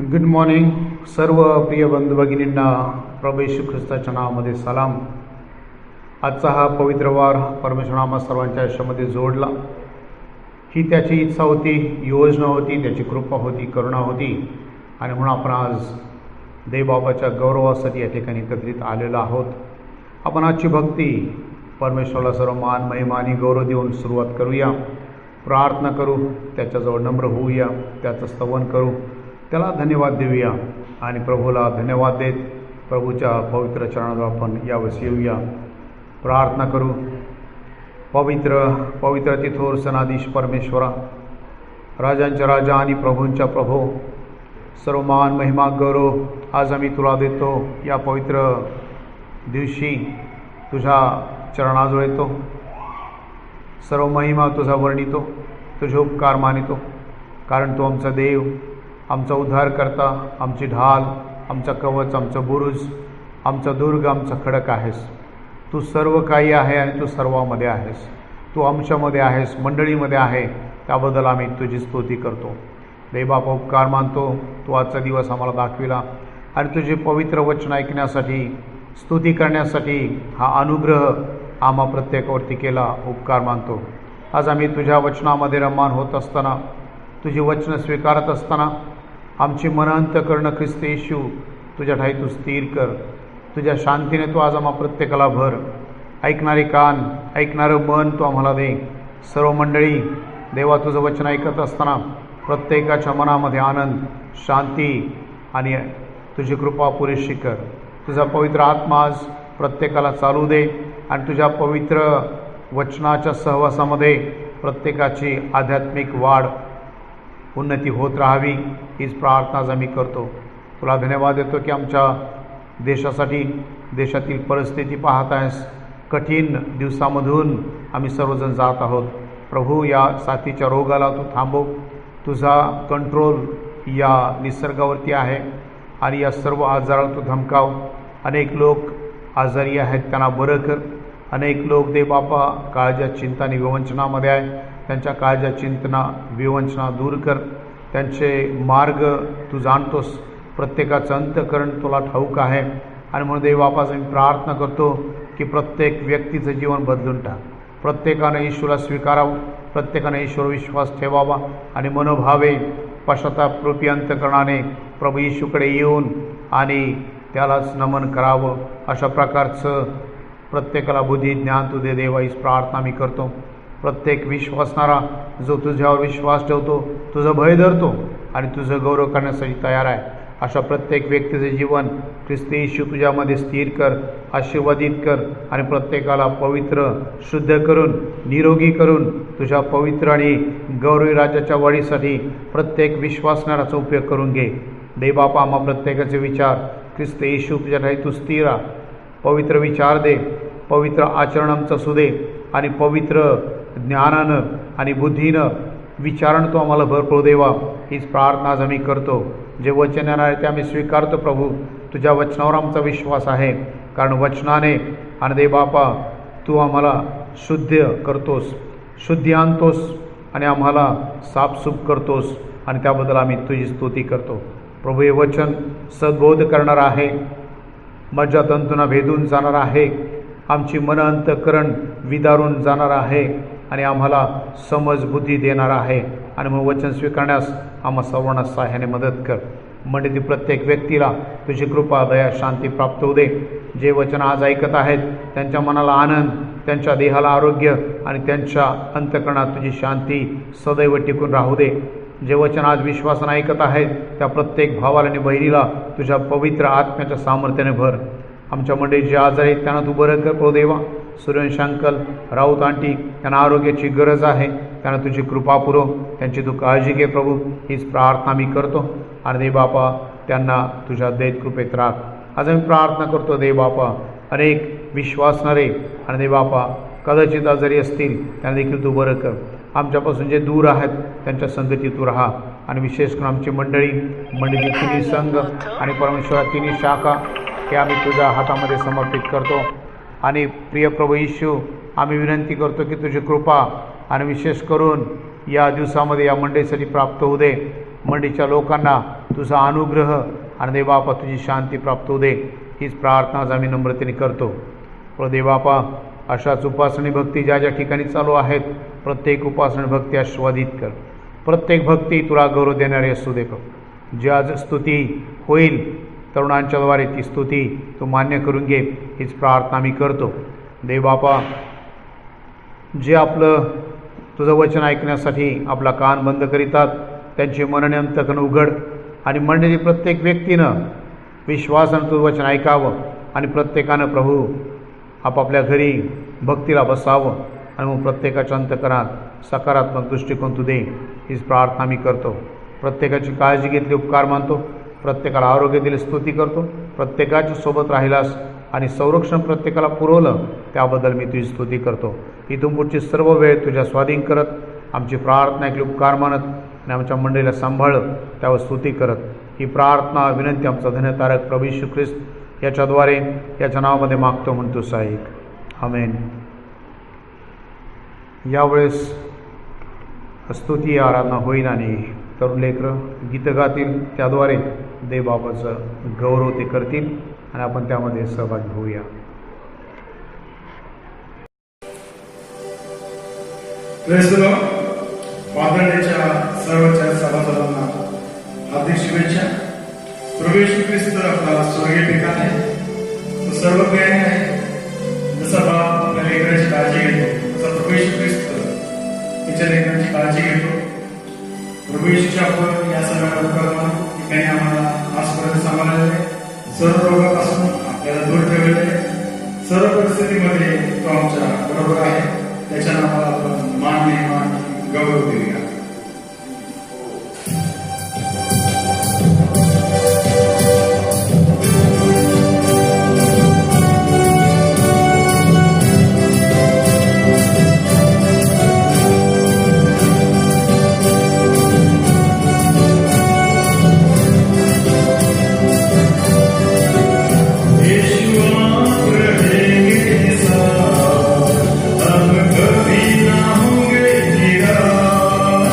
Good morning. सर्व प्रिय बंधू भगिनींना प्रभू येशू ख्रिस्ताच्या नावामध्ये सलाम. आजचा हा पवित्र वार परमेश्वर आम्हा सर्वांच्या आयुष्यामध्ये जोडला. ही त्याची इच्छा होती, योजना होती, त्याची कृपा होती, करुणा होती आणि म्हणून आपण आज देवबाबाच्या गौरवासाठी या ठिकाणी एकत्रित आलेलो आहोत. आपण आजची भक्ती परमेश्वराला सर्व मान महिमा आणि गौरव देऊन सुरुवात करूया. प्रार्थना करू, त्याच्याजवळ नम्र होऊया, त्याचं स्तवन करू, त्याला धन्यवाद देऊया आणि प्रभूला धन्यवाद देत प्रभूच्या पवित्र चरणाजवळ आपण यावेळेस येऊया. प्रार्थना करू. पवित्र पवित्र तिथोर सनाधीश परमेश्वरा, राजांच्या राजा आणि प्रभूंच्या प्रभू, सर्व मान महिमा गौरव आज आम्ही तुला देतो. या पवित्र दिवशी तुझ्या चरणाजवळ येतो, सर्व महिमा तुझा वर्णितो, तुझे उपकार मानितो, कारण तू आमचा देव, आमचा उद्धारकर्ता, आमची ढाल, आमचा कवच, आमचं बुरुज, आमचा दुर्ग, आमचा खडक आहेस. तू सर्व काही आहे आणि तू सर्वामध्ये आहेस. तू आमच्यामध्ये आहेस, मंडळीमध्ये आहे. त्याबद्दल आम्ही तुझी स्तुती करतो. देवबापा उपकार मानतो, तू आजचा दिवस आम्हाला दाखविला आणि तुझे पवित्र वचन ऐकण्यासाठी, स्तुती करण्यासाठी हा अनुग्रह आम्हा प्रत्येकावरती केला. उपकार मानतो. आज आम्ही तुझ्या वचनामध्ये रममान होत असताना, तुझी वचनं स्वीकारत असताना आमची मनं अंतःकरण ख्रिस्त येशू तुझ्या ठाई तू स्थिर कर. तुझ्या शांतीने तू आज आम्हा प्रत्येकाला भर. ऐकणारे कान, ऐकणारं मन तू आम्हाला दे. सर्व मंडळी देवा तुझं वचन ऐकत असताना प्रत्येकाच्या मनामध्ये आनंद, शांती आणि तुझी कृपा पुरेशी कर. तुझा पवित्र आत्मा आज प्रत्येकाला चालू दे आणि तुझ्या पवित्र वचनाच्या सहवासामध्ये प्रत्येकाची आध्यात्मिक वाढ, उन्नती होत राहावी, हीच प्रार्थना आज आम्ही करतो. तुला धन्यवाद देतो की आमच्या देशासाठी, देशातील परिस्थिती पाहत आहेस. कठीण दिवसामधून आम्ही सर्वजण जात आहोत. प्रभू, या साथीच्या रोगाला तू थांबव. तुझा कंट्रोल या निसर्गावरती आहे आणि या सर्व आजाराला तू धमकाव. अनेक लोक आजारी आहेत, त्यांना बरं कर. अनेक लोक देवबापा काळज्या चिंता आणि विवंचनामध्ये आहे, त्यांच्या काळज्या चिंतना विवंचना दूर कर. त्यांचे मार्ग तू जाणतोस, प्रत्येकाचं अंतःकरण तुला ठाऊक आहे आणि म्हणून देवबापास मी प्रार्थना करतो की प्रत्येक व्यक्तीचं जीवन बदलून टाक. प्रत्येकानं येशूला स्वीकारावं, प्रत्येकानं येशूवर विश्वास ठेवावा आणि मनोभावे पश्चातापरूपी अंतःकरणाने प्रभू येशूकडे येऊन आणि त्यालाच नमन करावं. अशा प्रकारचं प्रत्येकाला बुद्धी ज्ञान तू दे देवा, हीच प्रार्थना मी करतो. प्रत्येक विश्वासणारा जो तुझ्यावर विश्वास ठेवतो, तुझं भय धरतो आणि तुझं गौरव करण्यासाठी तयार आहे, अशा प्रत्येक व्यक्तीचे जीवन ख्रिस्त येशू तुझ्यामध्ये स्थिर कर, आशीर्वादित कर आणि प्रत्येकाला पवित्र, शुद्ध करून, निरोगी करून तुझ्या पवित्र आणि गौरवी राज्याच्या वाढीसाठी प्रत्येक विश्वासणाराचा उपयोग करून घे. देवबापा, आम्हा प्रत्येकाचे विचार ख्रिस्त येशू तुझ्या ठाई तू स्थिर राहा. पवित्र विचार दे, पवित्र आचरण आमचं सुदे आणि पवित्र ज्ञानानं आणि बुद्धीनं विचारण तो आम्हाला भरपूर देवा, हीच प्रार्थना आज आम्ही करतो. जे वचन येणार आहे ते आम्ही स्वीकारतो. प्रभू, तुझ्या वचनावर आमचा विश्वास आहे, कारण वचनाने आणि देवबापा तू आम्हाला शुद्ध करतोस, शुद्धी आणतोस आणि आम्हाला साफसूफ करतोस आणि त्याबद्दल आम्ही तुझी स्तुती करतो. प्रभू, हे वचन सद्बोध करणार आहे, मज्जातंतूंना भेदून जाणार आहे, आमची मन अंतःकरण विदारून जाणार आहे आणि आम्हाला समज बुद्धी देणार आहे आणि मग वचन स्वीकारण्यास आम्हा सर्वांना सहाय्याने मदत कर. मंडळीतील प्रत्येक व्यक्तीला तुझी कृपा, दया, शांती प्राप्त होऊ दे. जे वचन आज ऐकत आहेत त्यांच्या मनाला आनंद, त्यांच्या देहाला आरोग्य आणि त्यांच्या अंतःकरणात तुझी शांती सदैव टिकून राहू दे. जे वचन आज विश्वासाने ऐकत आहेत त्या प्रत्येक भावाला आणि बहिणीला तुझ्या पवित्र आत्म्याच्या सामर्थ्याने भर. आमच्या मंडळी जे आजार आहेत त्यांना तू बरं कर. प्रभू देवा, सूर्यवंश अंकल, राऊत आंटी, त्यांना आरोग्याची गरज आहे, त्यांना तुझी कृपा पुरव, त्यांची तू काळजी घे. प्रभू, हीच प्रार्थना मी करतो आणि देवबापा त्यांना तुझ्या दैत कृपेत राख. आज आम्ही प्रार्थना करतो देवबापा, अनेक विश्वासणारे आणि देवबापा कदाचित आजारी असतील त्यांना देखील तू बरं कर. आमच्यापासून जे दूर आहेत त्यांच्या संगती तू राहा आणि विशेष करून आमची मंडळी तिन्ही संघ आणि परमेश्वरा तिन्ही शाखा हे आम्ही तुझ्या हातामध्ये समर्पित करतो. आणि प्रिय प्रभू येशू, आम्ही विनंती करतो की तुझी कृपा आणि विशेष करून या दिवसामध्ये या मंडळीसाठी प्राप्त होऊ दे. मंडळीच्या लोकांना तुझा अनुग्रह आणि देवबापा तुझी शांती प्राप्त होऊ दे, हीच प्रार्थना आज आम्ही नम्रतेने करतो. देवबापा अशाच उपासनी भक्ती ज्या ज्या ठिकाणी चालू आहेत, प्रत्येक उपासनी भक्ती आस्वादित कर. प्रत्येक भक्ती तुला गौरव देणारी असू दे. जी आज स्तुती होईल तरुणांच्याद्वारे ती स्तुती तू मान्य करून घे, हीच प्रार्थना आम्ही करतो. देवबापा जे आपलं तुझं वचन ऐकण्यासाठी आपला कान बंद करीतात, त्यांचे मनने अंतकन उघड आणि मंडळी प्रत्येक व्यक्तीनं विश्वासानं तुझं वचन ऐकावं आणि प्रत्येकानं प्रभू आपापल्या घरी भक्तीला बसावं आणि मग प्रत्येकाच्या अंतकरणात सकारात्मक दृष्टिकोन तू दे, हीच प्रार्थना मी करतो. प्रत्येकाची काळजी घेतली उपकार मानतो. प्रत्येकाला आरोग्य दिले स्तुती करतो. प्रत्येकाच्या सोबत राहिलास आणि संरक्षण प्रत्येकाला पुरवलं त्याबद्दल मी तुझी स्तुती करतो. इथून पुढची सर्व वेळ तुझ्या स्वाधीन करत आमची प्रार्थना ऐकली उपकार मानत आणि आमच्या मंडळीला सांभाळत त्यावर स्तुती करत ही प्रार्थना विनंती आमचा धन्यतारक प्रभू येशू ख्रिस्त याच्याद्वारे याच्या नावामध्ये मागतो म्हणतो साईक. आमेन. यावेळेस स्तुती आराधना होईल आणि तरुण लेकरं गीतं गातील, त्याद्वारे देवबापाचं गौरव ते करतील आणि आपण त्यामध्ये सहभागी होऊया. वादळाच्या सर्वच्या सभासदांना हार्दिक शुभेच्छा. प्रभू येशू ख्रिस्त आपला स्वर्गीय ठिकाण आहे, तो सर्व प्रेमी आहे. जसा बाप आपल्या लेकरांची काळजी घेतो तसा प्रभू येशू ख्रिस्त तिच्या लेकरांची काळजी घेतो. प्रभू येशूच्या आपण या सगळ्या ठिकाणी आम्हाला आजपर्यंत सांभाळलेले, सर्व रोगापासून आपल्याला दूर ठेवलेले, सर्व परिस्थितीमध्ये तो आमच्या बरोबर आहे. त्याच्या नावाला आपण मान गौरव देऊया. अब कभी ना होंगे निराश।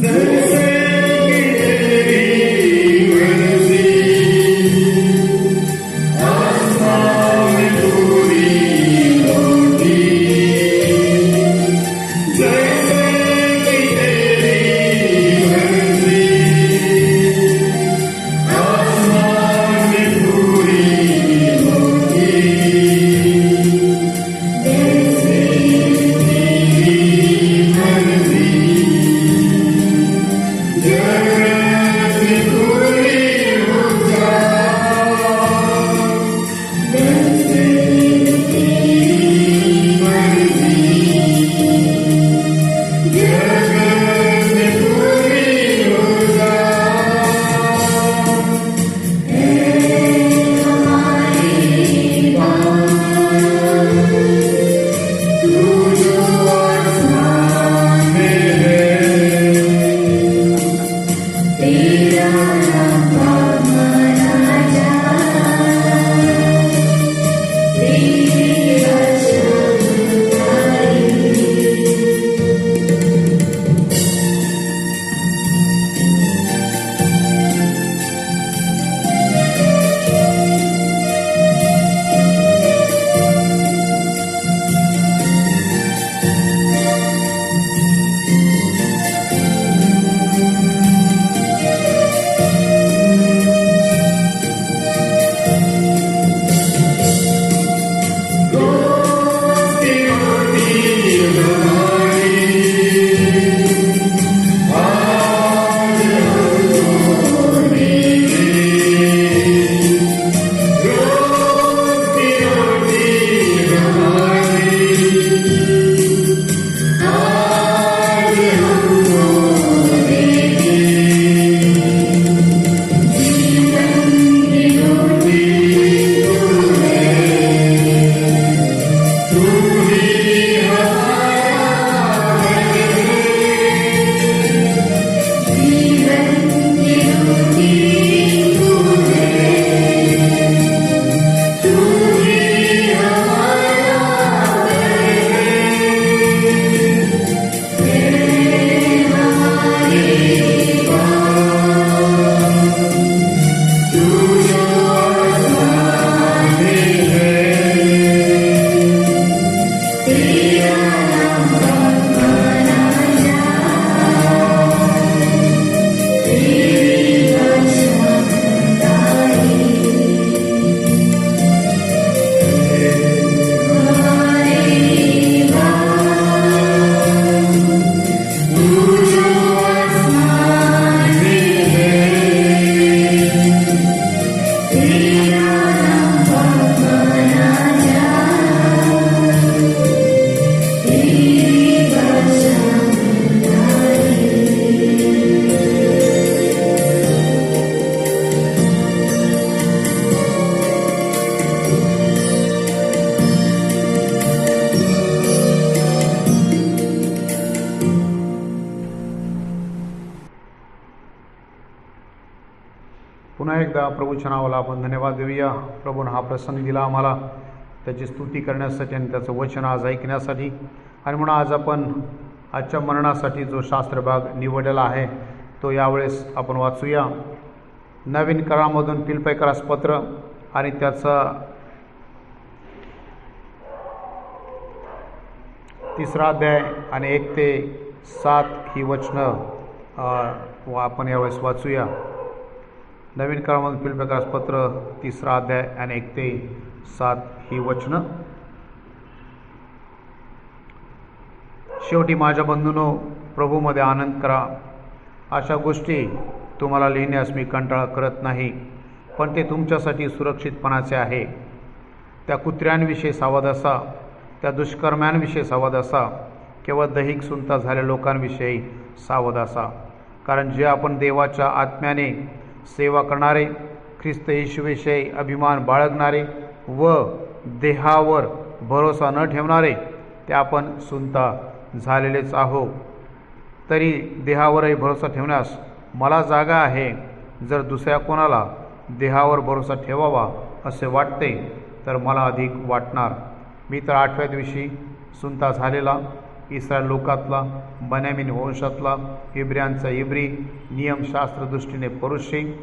जैसे कि तेरी मर्जी आसमान में पूरी होती, जैसे कि तेरी मर्जी आसमान में पूरी होती, जैसे तेरी मर्जी जगत में पूरी हो जाए, जैसे तेरी मर्जी जगत में पूरी हो जाए। हमारी बात तू जो आसमान में है, तेरा नाम मना जाए, तेरी रक्षा तारी। रोज की रोटी हमारी आज हमको मिले, रोज की रोटी हमारी आज हमको मिले, जीवन की रोटी तू है, तू ही हमारा है, जीवन की रोटी तू है, तू ही हमारा है, हमारी बात तू जो आसमान में है, तेरा नाम मना जाए, तेरी रक्षा तारी। हमारी बात तू जो आसमान में है, तेरा नाम मना जाए, तेरी रक्षा तारी। पुन्हा एकदा प्रभूच्या नावाला आपण धन्यवाद देऊया. प्रभूनं हा प्रसंग दिला आम्हाला त्याची स्तुती करण्यासाठी आणि त्याचं वचन आज ऐकण्यासाठी. आणि म्हणून आज आपण आजच्या मरणासाठी जो शास्त्रभाग निवडलेला आहे तो यावेळेस आपण वाचूया. नवीन करारामधून फिलिप्पियरास पत्र आणि त्याचा 3रा अध्याय आणि 1 ते 7 ही वचनं आपण यावेळेस वाचूया. नवीन करारामधून फिलिप्पियरास पत्र 3रा अध्याय आणि 1 ते 7 ही वचनं. शेवटी माझ्या बंधूंनो, प्रभूमध्ये आनंद करा. अशा गोष्टी तुम्हाला लिहिण्यास मी कंटाळा करत नाही, पण ते तुमच्यासाठी सुरक्षितपणाचे आहे. त्या कुत्र्यांविषयी सावध असा, त्या दुष्कर्म्यांविषयी सावध असा, केवळ दैहिक सुनता झालेल्या लोकांविषयी सावध असा. कारण जे आपण देवाच्या आत्म्याने सेवा करणारे, ख्रिस्त येशूविषयी अभिमान बाळगणारे व देहावर भरोसा न ठेवणारे, ते आपण सुनता झालेलेच आहो. तरी देहावरही भरोसा ठेवण्यास मला जागा आहे. जर दुसऱ्या कोणाला देहावर भरोसा ठेवावा असे वाटते तर मला अधिक वाटणार. मी तर 8व्या दिवशी सुनता झालेला इस्रायल लोकातला, बन्यामीन वंशातला, इब्रियांचा इब्री, नियमशास्त्र दृष्टीने परुषी,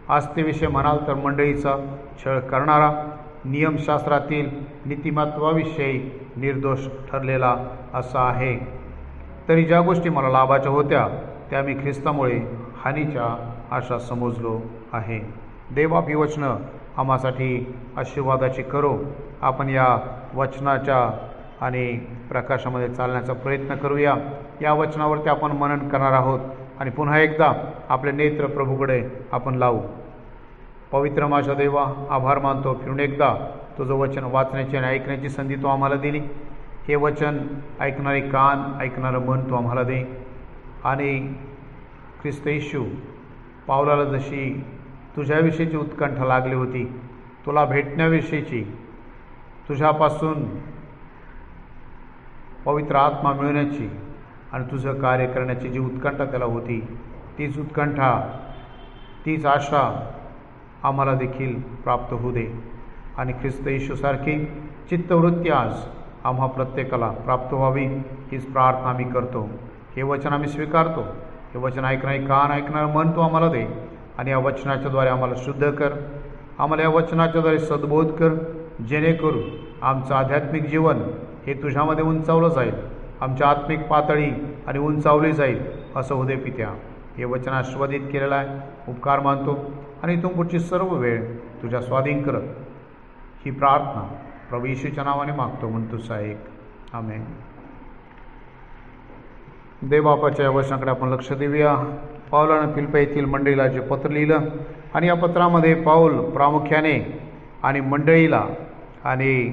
आस्थेविषयी म्हणाल तर मंडळीचा छळ करणारा, नियमशास्त्रातील नीतिमत्वाविषयी निर्दोष ठरलेला असा आहे. तरी ज्या गोष्टी मला लाभाच्या होत्या त्या मी ख्रिस्तामुळे हानीच्या अशा समजलो आहे. देवापी वचनं आम्हासाठी आशीर्वादाची करो. आपण या वचनाच्या आणि प्रकाशामध्ये चालण्याचा प्रयत्न करूया. या वचनावरती आपण मनन करणार आहोत आणि पुन्हा एकदा आपले नेत्र प्रभूकडे आपण लावू. पवित्र माझ्या देवा, आभार मानतो फिरून एकदा तुझं वचन वाचण्याची आणि ऐकण्याची संधी तू आम्हाला दिली. हे वचन ऐकणारे कान, ऐकणारं मन तू आम्हाला दे. आणि ख्रिस्त येशू, पावलाला जशी तुझ्याविषयीची उत्कंठा लागली होती, तुला भेटण्याविषयीची, तुझ्यापासून पवित्र आत्मा मिळवण्याची आणि तुझं कार्य करण्याची जी उत्कंठा त्याला होती, तीच उत्कंठा, तीच आशा आम्हाला देखील प्राप्त होऊ दे. आणि ख्रिस्त येशूसारखी चित्तवृत्ती आज आम्हा प्रत्येकाला प्राप्त व्हावी, हीच प्रार्थना आम्ही करतो. हे वचन आम्ही स्वीकारतो. हे वचन ऐकणारे कान, ऐकणारं मन तू आम्हाला दे आणि या वचनाच्याद्वारे आम्हाला शुद्ध कर. आम्हाला या वचनाच्याद्वारे सद्बोध कर, जेणेकरून आमचं आध्यात्मिक जीवन हे तुझ्यामध्ये उंचावलं जाईल, आमच्या आत्मिक पातळी आणि उंचावली जाईल असं होते पित्या. हे वचन आस्वादित केलेलं आहे. उपकार मानतो आणि इथून पुढची सर्व वेळ तुझ्या स्वाधीन करत ही प्रार्थना प्रभू येशूच्या नावाने मागतो म्हणतो साहेब, आमेन. देवबापाच्या या वचनाकडे आपण लक्ष देऊया. पाऊलानं फिलिप्पी येथील मंडळीला जे पत्र लिहिलं आणि या पत्रामध्ये पाऊल प्रामुख्याने आणि मंडळीला आणि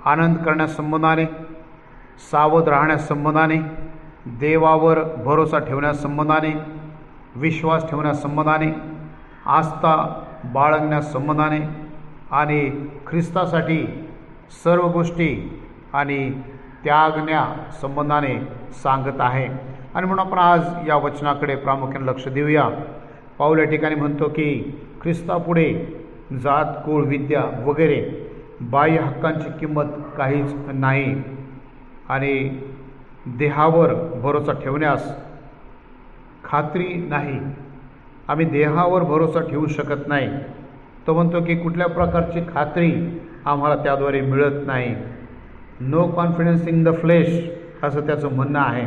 आनंद करण्यासंबंधाने, सावध राहण्यासंबंधाने, देवावर भरोसा ठेवण्यासंबंधाने, विश्वास ठेवण्यासंबंधाने, आस्था बाळगण्यासंबंधाने आणि ख्रिस्तासाठी सर्व गोष्टी आणि त्यागण्यासंबंधाने सांगत आहे. आणि म्हणून आपण आज या वचनाकडे प्रामुख्याने लक्ष देऊया. पाऊल या ठिकाणी म्हणतो की ख्रिस्तापुढे जात, कुळ, विद्या वगैरे बाह्य हक्कांची किंमत काहीच नाही आणि देहावर भरोसा ठेवण्यास खात्री नाही. आम्ही देहावर भरोसा ठेवू शकत नाही. तो म्हणतो की कुठल्या प्रकारची खात्री आम्हाला त्याद्वारे मिळत नाही. No confidence in the flesh असं त्याचं म्हणणं आहे.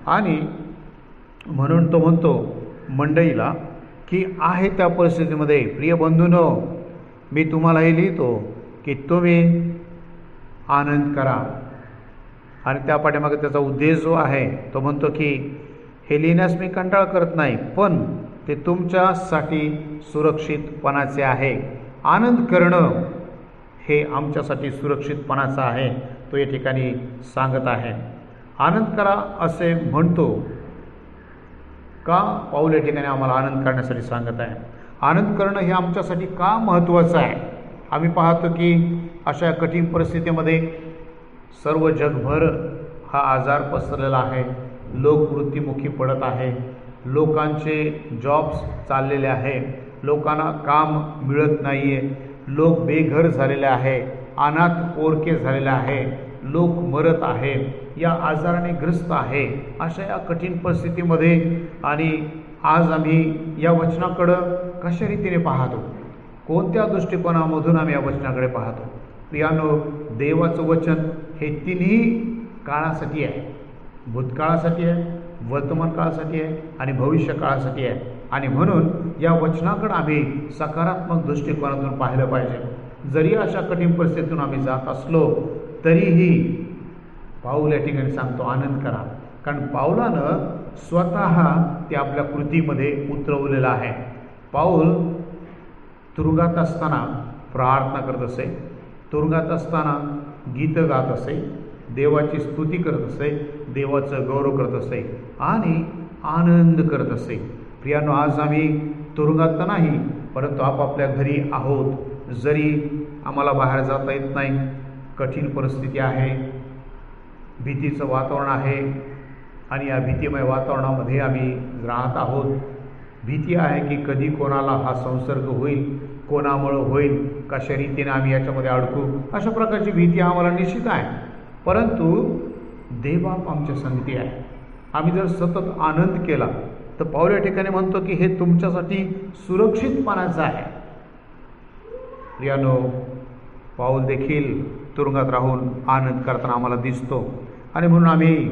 आणि म्हणून तो म्हणतो मंडळीला की आहे त्या परिस्थितीमध्ये, प्रिय बंधूंनो, मी तुम्हाला हे लिहितो की तुम्ही आनंद करा. आणि त्या पाठीमागे त्याचा उद्देश जो आहे तो म्हणतो की हे लिहिण्यास मी कंटाळा करत नाही, पण ते तुमच्यासाठी सुरक्षितपणाचे आहे. आनंद करणं हे आमच्यासाठी सुरक्षितपणाचं आहे, तो या ठिकाणी सांगत आहे. आनंद करा असे म्हणतो का? पाऊल या ठिकाणी आम्हाला आनंद करण्यासाठी सांगत आहे. आनंद करणं हे आमच्यासाठी का महत्त्वाचं आहे? आम्ही पाहतो की अशा कठीण परिस्थितीमध्ये सर्व जगभर हा आजार पसरलेला आहे. लोक मृत्युमुखी पडत आहे. लोकांचे जॉब्स चाललेले आहे. लोकांना काम मिळत नाही आहे. लोक बेघर झालेले आहे. अनाथ पोरके झालेले आहे. लोक मरत आहे. या आजाराने ग्रस्त आहे. अशा या कठीण परिस्थितीमध्ये आणि आज आम्ही या वचनाकडं कशा रीतीने पाहतो, कोणत्या दृष्टिकोनामधून आम्ही या वचनाकडे पाहतो? प्रियानो, देवाचं वचन हे तिन्ही काळासाठी आहे. भूतकाळासाठी आहे, वर्तमान काळासाठी आहे आणि भविष्य काळासाठी आहे. आणि म्हणून या वचनाकडे आम्ही सकारात्मक दृष्टिकोनातून पाहिलं पाहिजे. जरी अशा कठीण परिस्थितीतून आम्ही जात असलो तरीही पाऊल या ठिकाणी सांगतो आनंद करा. कारण पाऊलानं स्वतः ते आपल्या कृतीमध्ये उतरवलेलं आहे. पाऊल तुरुंगात असताना प्रार्थना करत असे, तुरुंगात असताना गीतं गात असे, देवाची स्तुती करत असे, देवाचं गौरव करत असे आणि आनंद करत असे. प्रियानो, आज आम्ही तुरुंगात तर नाही, परंतु आपापल्या घरी आहोत. जरी आम्हाला बाहेर जाता येत नाही, कठीण परिस्थिती आहे, भीतीचं वातावरण आहे आणि या भीतीमय वातावरणामध्ये आम्ही राहत आहोत. भीती आहे की कधी कोणाला हा संसर्ग होईल, कोणामुळं होईल, कशा रीतीने आम्ही याच्यामध्ये अडकू, अशा प्रकारची भीती आम्हाला निश्चित आहे. परंतु देवबाप आमच्या संगती आहे. आम्ही जर सतत आनंद केला तर पाऊल या ठिकाणी म्हणतो की हे तुमच्यासाठी सुरक्षितपणाचं आहे. प्रियानो, पाऊल देखील तुरुंगात राहून आनंद करताना आम्हाला दिसतो आणि म्हणून आम्ही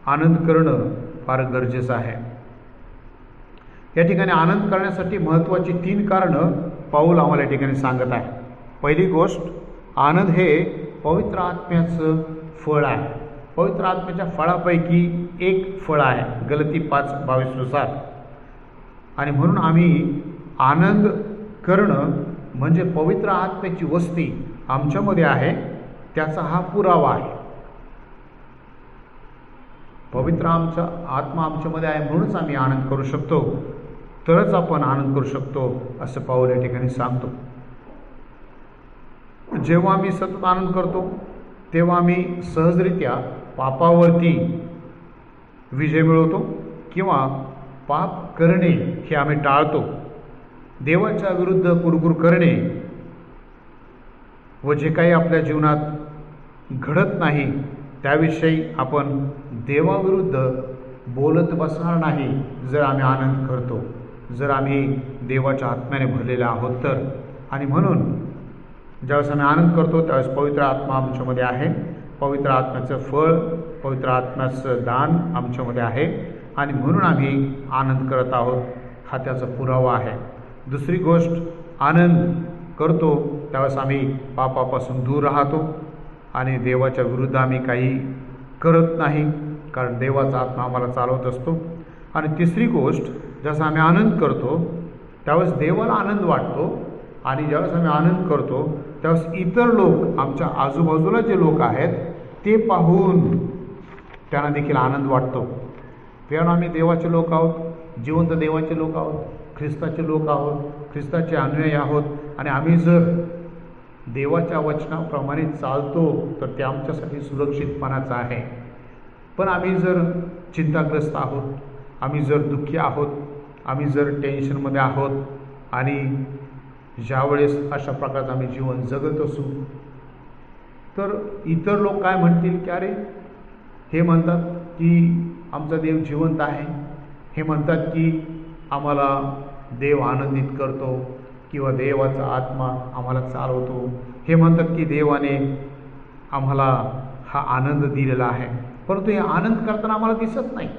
आनंद करणं फार गरजेचं आहे. या ठिकाणी आनंद करण्यासाठी महत्त्वाची 3 कारणं पाऊल आम्हाला या ठिकाणी सांगत आहे. पहिली गोष्ट, आनंद हे पवित्र आत्म्याचं फळ आहे. पवित्र आत्म्याच्या फळापैकी एक फळ आहे गलती 5:22 नुसार. आणि म्हणून आम्ही आनंद करणं म्हणजे पवित्र आत्म्याची वस्ती आमच्यामध्ये आहे त्याचा हा पुरावा आहे. पवित्र आत्मा आमच्यामध्ये आहे म्हणूनच आम्ही आनंद करू शकतो, तरच आपण आनंद करू शकतो असं पाऊल या ठिकाणी सांगतो. जेव्हा आम्ही सतत आनंद करतो तेव्हा आम्ही सहजरित्या पापावरती विजय मिळवतो किंवा पाप करणे हे आम्ही टाळतो. देवाच्या विरुद्ध कुरकुर करणे व जे काही आपल्या जीवनात घडत नाही त्याविषयी आपण देवाविरुद्ध बोलत बसणार नाही जर आम्ही आनंद करतो, जर आम्ही देवाच्या आत्म्याने भरलेले आहोत तर. आणि म्हणून ज्यावेळेस आम्ही आनंद करतो त्यावेळेस पवित्र आत्मा आमच्यामध्ये आहे. पवित्र आत्म्याचं फळ, पवित्र आत्म्याचं दान आमच्यामध्ये आहे आणि म्हणून आम्ही आनंद करत आहोत हा त्याचा पुरावा आहे. दुसरी गोष्ट, आनंद करतो त्यावेळेस आम्ही पापापासून दूर राहतो आणि देवाच्या विरुद्ध आम्ही काही करत नाही, कारण देवाचा आत्मा आम्हाला चालवत असतो. आणि तिसरी गोष्ट, जसं आम्ही आनंद करतो त्यावेळेस देवाला आनंद वाटतो आणि ज्यावेळेस आम्ही आनंद करतो त्यावेळेस इतर लोक, आमच्या आजूबाजूला जे लोक आहेत ते पाहून त्यांना देखील आनंद वाटतो. कारण आम्ही देवाचे लोक आहोत, जिवंत देवाचे लोक आहोत, ख्रिस्ताचे लोक आहोत, ख्रिस्ताचे अनुयायी आहोत आणि आम्ही जर देवाच्या वचनाप्रमाणे चालतो तर ते आमच्यासाठी सुरक्षितपणाचं आहे. पण आम्ही जर चिंताग्रस्त आहोत, आम्ही जर दुःखी आहोत, आम्ही जर टेन्शनमध्ये आहोत आणि ज्यावेळेस अशा प्रकारचं आम्ही जीवन जगत असू तर इतर लोक काय म्हणतील की अरे, हे म्हणतात की आमचा देव जिवंत आहे, हे म्हणतात की आम्हाला देव आनंदित करतो किंवा देवाचा आत्मा आम्हाला चालवतो, हे म्हणतात की देवाने आम्हाला हा आनंद दिलेला आहे, परंतु हे आनंद करताना आम्हाला दिसत नाही,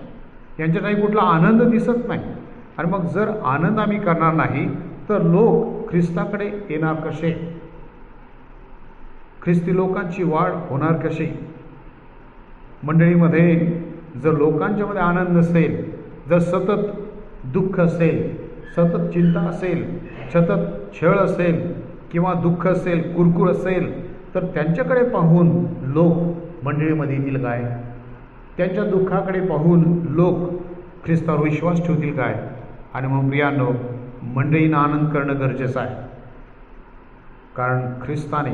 यांच्या काही कुठला आनंद दिसत नाही. आणि मग जर आनंद आम्ही करणार नाही तर लोक ख्रिस्ताकडे येणार कसे? ख्रिस्ती लोकांची वाढ होणार कशी? मंडळीमध्ये जर लोकांच्यामध्ये आनंद नसेल, जर सतत दुःख असेल, सतत चिंता असेल, सतत छळ असेल किंवा दुःख असेल, कुरकुर असेल, तर त्यांच्याकडे पाहून लोक मंडळीमध्ये येतील काय? त्यांच्या दुःखाकडे पाहून लोक ख्रिस्तावर विश्वास ठेवतील काय? आणि मग प्रियांनो, मंडळीनं आनंद करणं गरजेचं आहे, कारण ख्रिस्ताने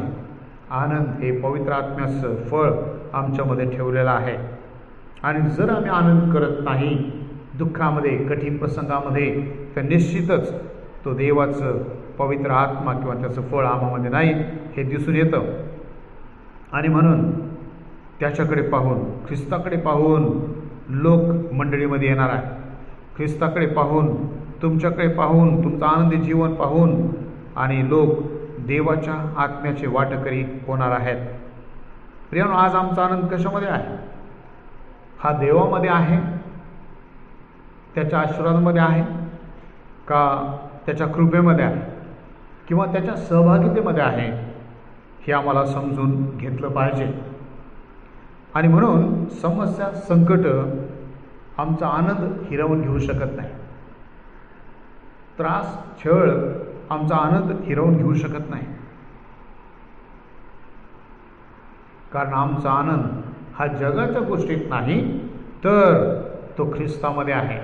आनंद हे पवित्र आत्म्याचं फळ आमच्यामध्ये ठेवलेलं आहे. आणि जर आम्ही आनंद करत नाही दुःखामध्ये, कठीण प्रसंगामध्ये, तर निश्चितच तो देवाचं पवित्र आत्मा किंवा त्याचं फळ आम्हामध्ये नाही हे दिसून येतं. आणि म्हणून त्याच्याकडे पाहून, ख्रिस्ताकडे पाहून लोक मंडळीमध्ये येणार आहे. ख्रिस्ताकडे पाहून, तुमच्याकडे पाहून, तुमचं आनंदी जीवन पाहून आणि लोक देवाच्या आत्म्याचे वाटकरी होणार आहेत. प्रियांनो, आज आमचा आनंद कशामध्ये आहे? हा देवामध्ये आहे, त्याच्या आशीर्वादामध्ये आहे का त्याच्या कृपेमध्ये आहे किंवा त्याच्या सहभागितेमध्ये आहे? हे आम्हाला समजून घेतलं पाहिजे. आणि म्हणून समस्या, संकट आमचा आनंद हिरावून घेऊ शकत नाही. त्रास, छळ आमचा आनंद हिरावून घेऊ शकत नाही, कारण आमचा आनंद हा जगाच्या गोष्टीत नाही तर तो ख्रिस्तामध्ये आहे.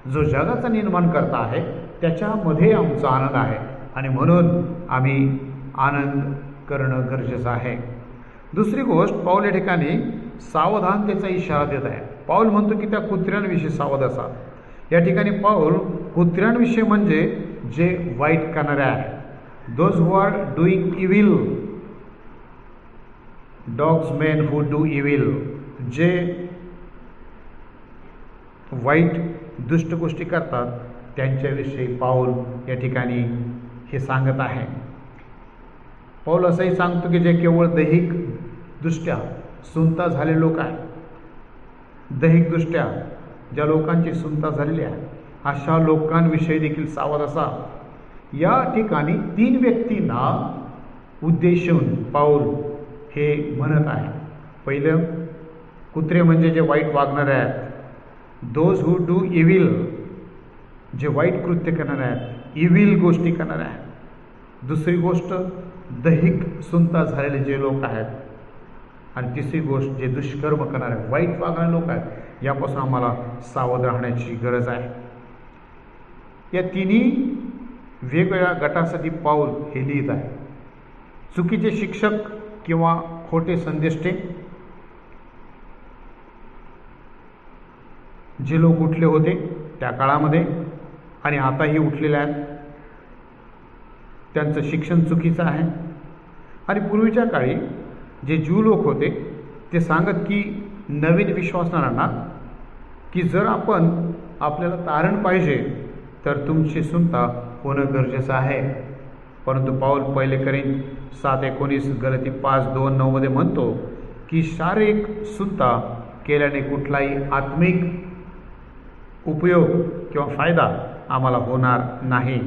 जो जगाचा निर्माण करता आहे त्याच्यामध्ये आमचा आनंद आहे आणि म्हणून आम्ही आनंद करणं गरजेचं आहे. दुसरी गोष्ट, पाऊल या ठिकाणी सावधानतेचा इशारा देत आहे. पाऊल म्हणतो की त्या कुत्र्यांविषयी सावध असा. या ठिकाणी पाऊल कुत्र्यांविषयी म्हणजे जे वाईट करणारे आहे, those who are doing evil, dogs main who do evil, जे वाईट दुष्ट गोष्टी करतात त्यांच्याविषयी पाऊल या ठिकाणी हे सांगत आहे. पाऊल असंही सांगतो की जे केवळ दैहिकदृष्ट्या सुनता झालेले लोक आहेत, दैहिकदृष्ट्या ज्या लोकांची सुनता झालेली आहे अशा लोकांविषयी देखील सावध असा. या ठिकाणी 3 व्यक्तींना उद्देशून पाऊल हे म्हणत आहे. पहिलं, कुत्रे म्हणजे जे वाईट वागणारे आहेत, दोज हू डू इविल, जे वाईट कृत्य करणारे आहेत, इविल गोष्टी करणारे आहेत. दुसरी गोष्ट, दैहिक सुनता झालेले जे लोक आहेत. आणि तिसरी गोष्ट, जे दुष्कर्म करणारे वाईट वागणारे लोक आहेत, यापासून आम्हाला सावध राहण्याची गरज आहे. या तिन्ही वेगवेगळ्या गटासाठी पाऊल हे लिहित आहे. चुकीचे शिक्षक किंवा खोटे संदेष्टे, जे लोक उठले होते त्या काळामध्ये आणि आताही उठलेले आहेत, त्यांचं शिक्षण चुकीचं आहे. आणि पूर्वीच्या काळी जे ज्यू लोक होते ते सांगत की नवीन विश्वासणाऱ्यांना की जर आपण आपल्याला तारण पाहिजे तर तुमची सुनता होणं गरजेचं आहे. परंतु पाऊल 1 कोरिंथ 7:19, गलती 5:2-9 मध्ये म्हणतो की शारीरिक सुनता केल्याने कुठलाही आत्मिक उपयोग किंवा फायदा आम्हाला होणार नाही.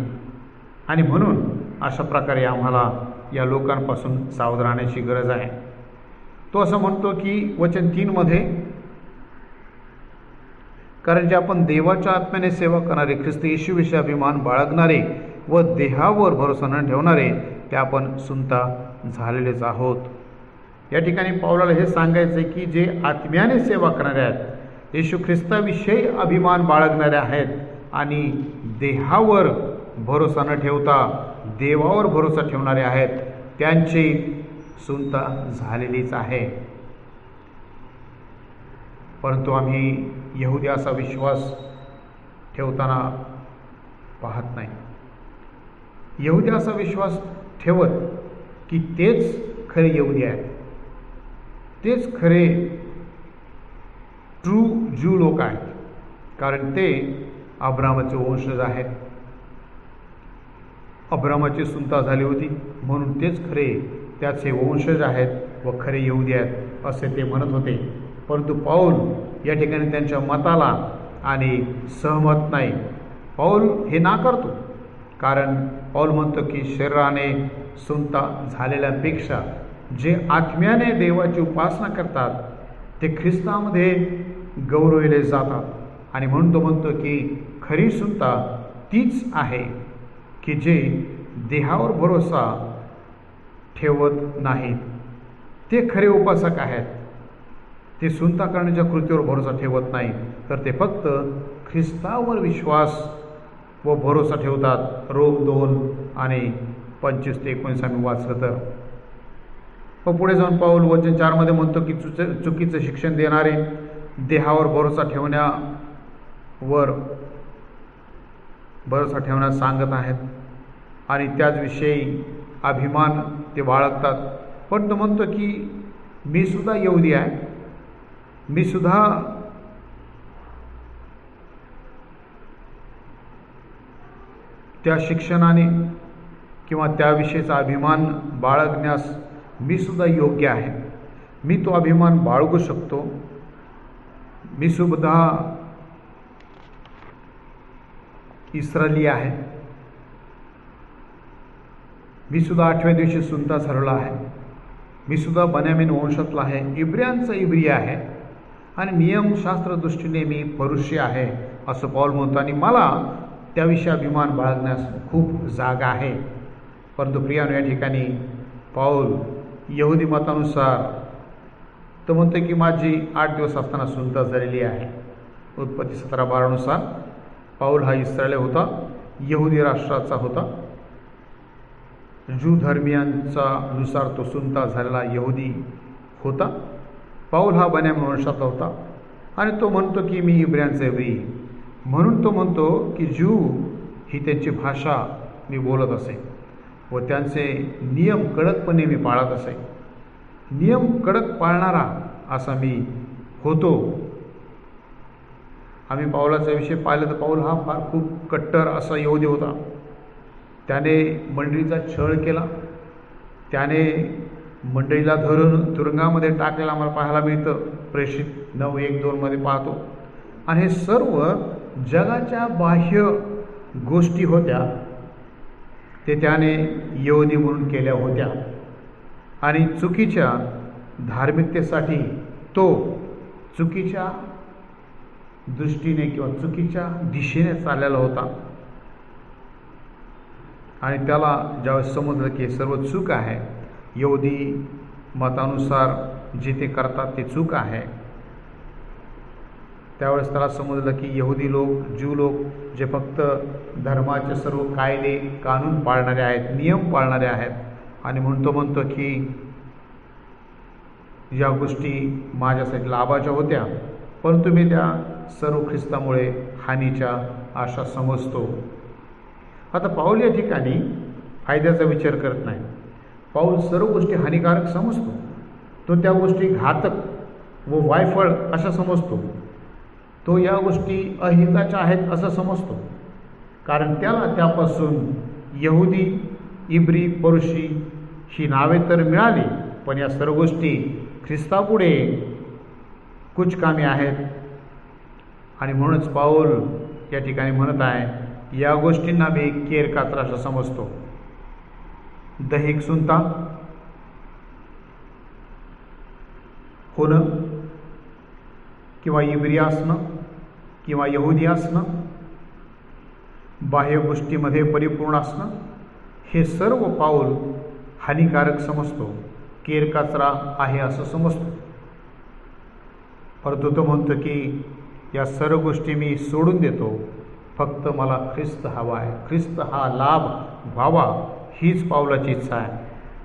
आणि म्हणून अशा प्रकारे आम्हाला या लोकांपासून सावध राहण्याची गरज आहे. तो असं म्हणतो की वचन 3 मध्ये, कारण जे आपण देवाच्या आत्म्याने सेवा करणारे, ख्रिस्त येशूविषयी अभिमान बाळगणारे व देहावर भरोसा न ठेवणारे ते आपण सुनता झालेलेच आहोत. या ठिकाणी पाऊलाला हे सांगायचं आहे की जे आत्म्याने सेवा करणारे आहेत, येशू ख्रिस्ताविषयी अभिमान बाळगणारे आहेत आणि देहावर भरोसा न ठेवता देवावर भरोसा ठेवणारे आहेत, त्यांची सुनता झालेलीच आहे. परंतु आम्ही यहुदी असा विश्वास ठेवताना पाहत नाही. यहुदी असा विश्वास ठेवत की तेच खरे यहुदी आहेत, तेच खरे ट्रू ज्यू लोक आहेत, कारण ते अब्रामाचे वंशज आहेत. अब्रामाची सुनता झाली होती म्हणून तेच खरे त्याचे वंशज आहेत व खरे यहुदी आहेत असे ते म्हणत होते. परंतु पाऊल या ठिकाणी त्यांच्या मताला आणि सहमत नाही. पाऊल हे नाकारतो, कारण पाऊल म्हणतो की शरीराने सुनता झालेल्यांपेक्षा जे आत्म्याने देवाची उपासना करतात ते ख्रिस्तामध्ये गौरविले जातात. आणि म्हणून तो म्हणतो की खरी सुनता तीच आहे की जे देहावर भरोसा ठेवत नाहीत. ते खरे उपासक आहेत. ते सुनता करण्याच्या कृतीवर भरोसा ठेवत नाही, तर ते फक्त ख्रिस्तावर विश्वास व भरोसा ठेवतात. रोम 2:25-19 आम्ही वाचलं तर. व पुढे जाऊन पाऊल वचन 4 मध्ये म्हणतो की चुकीचं शिक्षण देणारे देहावर भरोसा ठेवण्यास सांगत आहेत आणि त्याचविषयी अभिमान ते बाळगतात. पण तो म्हणतो की मी सुद्धा यहुदी आहे, मी सुद्धा त्या शिक्षणाने किंवा त्याविषयीचा अभिमान बाळगण्यास मी सुद्धा योग्य आहे. मी तो अभिमान बाळगू शकतो. मी सुद्धा इस्रायली आहे. मी सुद्धा 8व्या दिवशी सुनता झालेला आहे. मी सुद्धा बेन्यामीन वंशातला आहे, इब्रियांचा इब्री आहे आणि नियमशास्त्र दृष्टीने मी परुषी आहे असं पाऊल म्हणतो. आणि मला त्याविषयी अभिमान बाळगण्यास खूप जागा आहे. परंतु प्रियानो, या ठिकाणी पाऊल यहुदी मतानुसार तो म्हणतो की माझी 8 दिवस असताना सुनता झालेली आहे. उत्पत्ती 17:12 नुसार पाऊल हा इस्रायल होता, यहुदी राष्ट्राचा होता. ज्यू धर्मियांचा नुसार तो सुनता झालेला यहुदी होता. पाऊल हा बेन्यामीन वंशातला होता आणि तो म्हणतो की मी इब्रियांचा इब्री. म्हणून तो म्हणतो की ज्यू ही त्यांची भाषा मी बोलत असे व त्यांचे नियम कडकपणे मी पाळत असे. नियम कडक पाळणारा असा मी होतो. आम्ही पाऊलाचा विषय पाहिला तर पाऊल हा फार खूप कट्टर असा यहुदी होता. त्याने मंडळीचा छळ केला, त्याने मंडळीला धरून तुरुंगामध्ये टाकलेला आम्हाला पाहायला मिळतं. प्रेषित 9:1-2 पाहतो. आणि हे सर्व जगाच्या बाह्य गोष्टी होत्या, ते त्याने यहुदी म्हणून केल्या होत्या. आणि चुकीच्या धार्मिकतेसाठी तो चुकीच्या दृष्टीने किंवा चुकीच्या दिशेने चाललेला होता. आणि त्याला ज्यावेळेस समजलं की हे सर्व चूक आहे, यहुदी मतानुसार जे ते करतात ते चूक आहे, त्यावेळेस त्याला समजलं की यहुदी लोक, ज्यू लोक जे फक्त धर्माचे सर्व कायदे कानून पाळणारे आहेत, नियम पाळणारे आहेत, आणि म्हणतो की या गोष्टी माझ्यासाठी लाभाच्या होत्या, परंतु मी त्या सर्व ख्रिस्तामुळे हानीच्या अशा समजतो. आता पाऊल या ठिकाणी फायद्याचा विचार करत नाही. पाऊल सर्व गोष्टी हानिकारक समजतो. तो त्या गोष्टी घातक व वायफळ अशा समजतो. तो या गोष्टी अहिताच्या आहेत असं समजतो. कारण त्याला त्यापासून यहुदी, इब्री, परुशी ही नावे तर मिळाली, पण या सर्व गोष्टी ख्रिस्तापुढे कुचकामी आहेत. आणि म्हणूनच पाऊल या ठिकाणी म्हणत आहे, या गोष्टींना मी केर कातरा असं समजतो. दैहिक सुनता होणं किंवा इब्री असणं किंवा यहुदी असणं, बाह्य गोष्टीमध्ये परिपूर्ण असणं, हे सर्व पाऊल हानिकारक समजतो, केरकचरा आहे असं समजतो. परंतु तो म्हणतो की या सर्व गोष्टी मी सोडून देतो, फक्त मला ख्रिस्त हवा आहे, ख्रिस्त हा लाभ व्हावा, हीच पाऊलाची इच्छा आहे.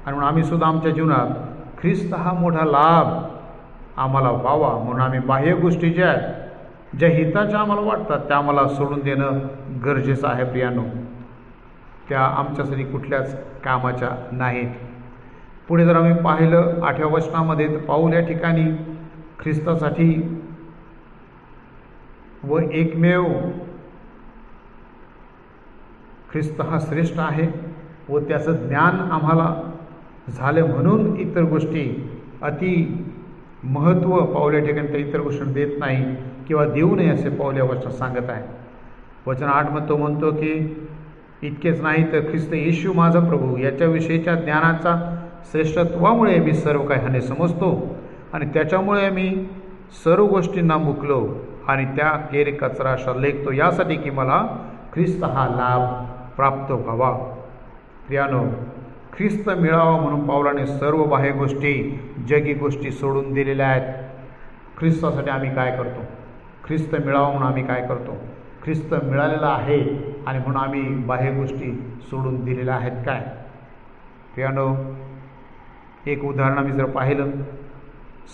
आणि म्हणून आम्ही सुद्धा आमच्या जीवनात ख्रिस्त हा मोठा लाभ आम्हाला व्हावा म्हणून आम्ही बाह्य गोष्टी ज्या आहेत, ज्या हिताच्या आम्हाला वाटतात, त्या आम्हाला सोडून देणं गरजेचं आहे प्रियानो. त्या आमच्यासाठी कुठल्याच कामाच्या नाहीत. पुढे जर आम्ही पाहिलं 8व्या वचनामध्ये, तर पाऊल या ठिकाणी ख्रिस्तासाठी व एकमेव ख्रिस्त हा श्रेष्ठ आहे व त्याचं ज्ञान आम्हाला झालं म्हणून इतर गोष्टी अति महत्त्व पाऊल या ठिकाणी त्या इतर गोष्टी देत नाही किंवा देऊ नये असे पाऊल या वचनात सांगत आहे. वचन 8 तो म्हणतो की इतकेच नाही तर ख्रिस्त येशू माझा प्रभू याच्याविषयीच्या ज्ञानाचा श्रेष्ठत्वामुळे मी सर्व काही हानी समजतो आणि त्याच्यामुळे मी सर्व गोष्टींना मुकलो आणि त्या केरकचरा लेखतो, यासाठी की मला ख्रिस्त हा लाभ प्राप्त व्हावा. प्रियानो, ख्रिस्त मिळावा म्हणून पावलाने सर्व बाह्य गोष्टी, जगी गोष्टी सोडून दिलेल्या आहेत. ख्रिस्तासाठी आम्ही काय करतो? ख्रिस्त मिळावा म्हणून आम्ही काय करतो? ख्रिस्त मिळालेला आहे आणि म्हणून आम्ही बाह्य गोष्टी सोडून दिलेल्या आहेत काय? प्रियानो, एक उदाहरण आम्ही जर पाहिलं,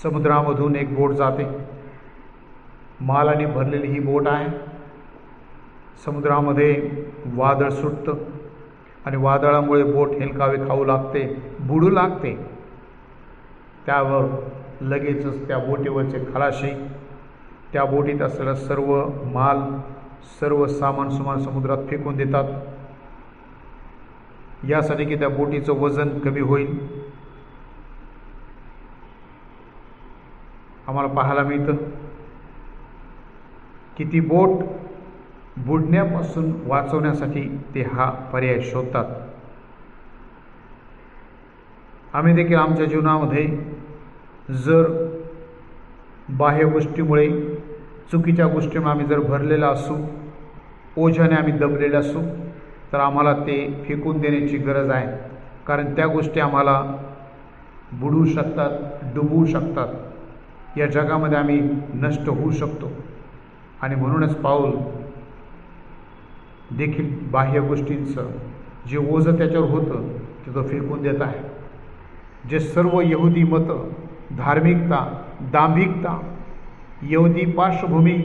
समुद्रामधून एक बोट जाते, मालाने भरलेली ही बोट आहे. समुद्रामध्ये वादळ सुटतं आणि वादळामुळे बोट हेलकावे खाऊ लागते, बुडू लागते. त्यावर लगेचच त्या बोटीवरचे खलाशी त्या बोटीत असलेला सर्व माल, सर्व सामान समुद्रात फेकून देतात, यासाठी की त्या बोटीचं वजन कमी होईल. आम्हाला पाहायला मिळतं की ती बोट बुडण्यापासून वाचवण्यासाठी ते हा पर्याय शोधतात. आम्ही देखील आमच्या जीवनामध्ये जर बाह्य गोष्टीमुळे, चुकीच्या गोष्टीमुळे आम्ही जर भरलेला असू, ओझ्याने आम्ही दबलेले असू, तर आम्हाला ते फेकून देण्याची गरज आहे. कारण त्या गोष्टी आम्हाला बुडवू शकतात, डुबवू शकतात. या जगामध्ये आम्ही नष्ट होऊ शकतो. आणि म्हणूनच पाऊल देखील बाह्य गोष्टींचं जे ओझं त्याच्यावर होतं ते तो फेकून देत आहे. जे सर्व यहुदी मतं, धार्मिकता, दांभिकता, यहुदी पार्श्वभूमी,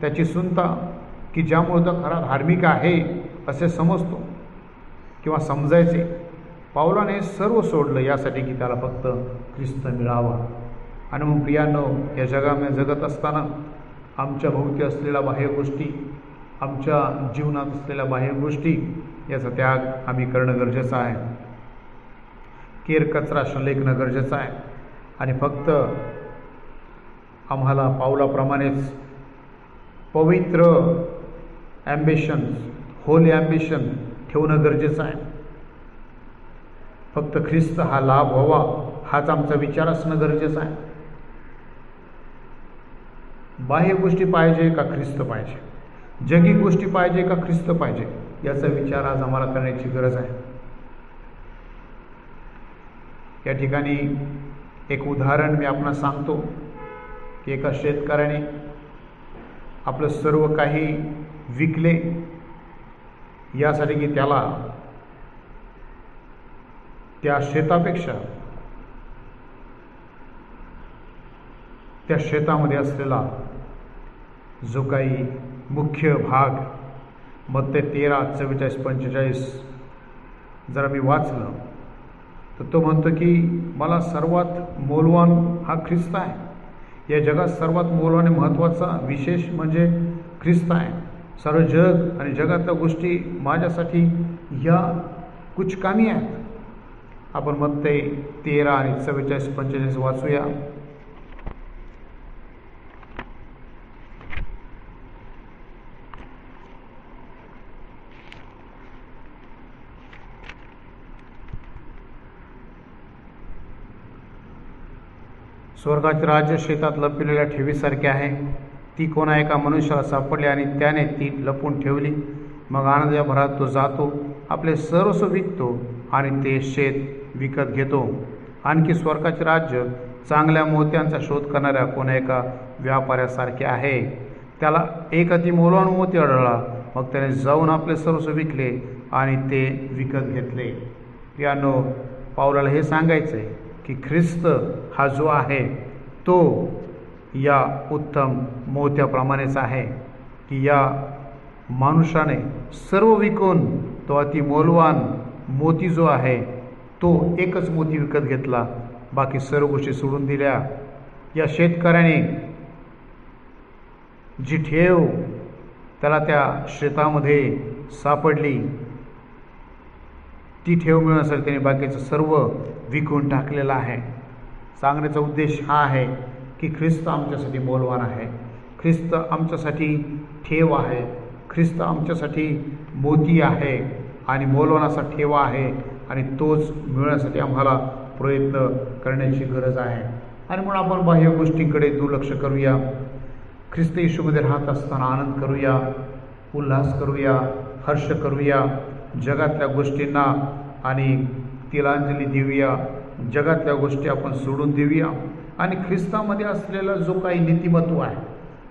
त्याची सुनता की ज्यामुळे तो खरा धार्मिक आहे असे समजतो किंवा समजायचे, पावलाने सर्व सोडलं यासाठी की त्याला फक्त ख्रिस्त मिळावा. आणि मग प्रियांनो, या जगामध्ये जगत असताना आमच्या भोवती असलेल्या बाह्य गोष्टी, आमच्या जीवनात असलेल्या बाह्य गोष्टी याचा त्याग आम्ही करणं गरजेचं आहे. केर कचरा लेखणं गरजेचं आहे. आणि फक्त आम्हाला पावलाप्रमाणेच पवित्र ॲम्बिशन, होली ॲम्बिशन ठेवणं गरजेचं आहे. फक्त ख्रिस्त हा लाभ व्हावा हाच आमचा विचार असणं गरजेचं आहे. बाह्य गोष्टी पाहिजे का ख्रिस्त पाहिजे, जगी गोष्टी पाहिजे का ख्रिस्त पाहिजे, याचा विचार आज आम्हाला करण्याची गरज आहे. या ठिकाणी एक उदाहरण मी आपणास सांगतो की एका शेतकऱ्याने आपलं सर्व काही विकले यासाठी की त्याला त्या शेतापेक्षा त्या शेतामध्ये असलेला जो काही मुख्य भाग, मत्ते 13:44-45 जरा मी वाचलं तर तो म्हणतो की मला सर्वात मौल्यवान हा ख्रिस्त आहे. या जगात सर्वात मौल्यवान महत्त्वाचा विशेष म्हणजे ख्रिस्त आहे. सर्व जग आणि जगातल्या गोष्टी माझ्यासाठी ह्या कुचकामी आहेत. आपण मत्ते 13 आणि 44-45 वाचूया. स्वर्गाचे राज्य शेतात लपविलेल्या ठेवीसारखे आहे. ती कोणा एका मनुष्याला सापडली आणि त्याने ती लपवून ठेवली. मग आनंदाच्या भरात तो जातो, आपले सर्वस्व विकतो आणि ते शेत विकत घेतो. आणखी स्वर्गाचे राज्य चांगल्या मोत्यांचा शोध करणाऱ्या कोणा एका व्यापाऱ्यासारखे आहे. त्याला एक अतिमौल्यवान मोती आढळला. मग त्याने जाऊन आपले सर्वस्व विकले आणि ते विकत घेतले. प्रियांनो, पावलाला हे सांगायचं आहे की ख्रिस्त हा जो आहे तो या उत्तम मोत्याप्रमाणेच आहे की या माणसाने सर्व विकून तो अतिमौल्यवान मोती जो आहे तो एकच मोती विकत घेतला, बाकी सर्व गोष्टी सोडून दिल्या. या शेतकऱ्याने जी ठेव त्याला त्या शेतामध्ये सापडली ती ठेव मिळवण्यासाठी त्याने बाकीचं सर्व विकून टाकलेलं आहे. सांगण्याचा उद्देश हा आहे की ख्रिस्त आमच्यासाठी मौल्यवान आहे, ख्रिस्त आमच्यासाठी ठेव आहे, ख्रिस्त आमच्यासाठी मोती आहे आणि मौल्यवान असा ठेवा आहे आणि तोच मिळवण्यासाठी आम्हाला प्रयत्न करण्याची गरज आहे. आणि म्हणून आपण बाह्य गोष्टींकडे दुर्लक्ष करूया. ख्रिस्त येशूमध्ये राहत असताना आनंद करूया, उल्हास करूया, हर्ष करूया. जगातल्या गोष्टींना आणि तिलांजली देऊया. जगातल्या गोष्टी आपण सोडून देऊया आणि ख्रिस्तामध्ये असलेला जो काही नीतिमत्व आहे,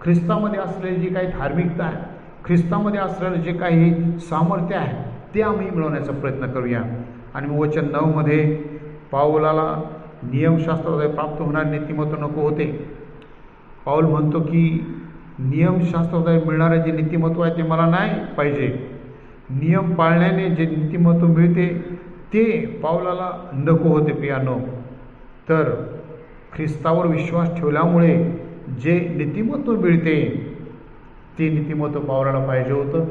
ख्रिस्तामध्ये असलेली जी काही धार्मिकता आहे, ख्रिस्तामध्ये असलेलं जे काही सामर्थ्य आहे ते आम्ही मिळवण्याचा प्रयत्न करूया. आणि वचन 9 पाऊलाला नियमशास्त्राद्वारे प्राप्त होणारे नीतिमत्व नको होते. पाऊल म्हणतो की नियमशास्त्राद्वारे मिळणारे जे नीतिमत्व आहे ते मला नाही पाहिजे. नियम पाळण्याने जे नीतिमत्व मिळते ते पाऊलाला नको होते. प्रियांनो, तर ख्रिस्तावर विश्वास ठेवल्यामुळे जे नीतिमत्व मिळते ते नीतिमत्व पाऊलाला पाहिजे होतं.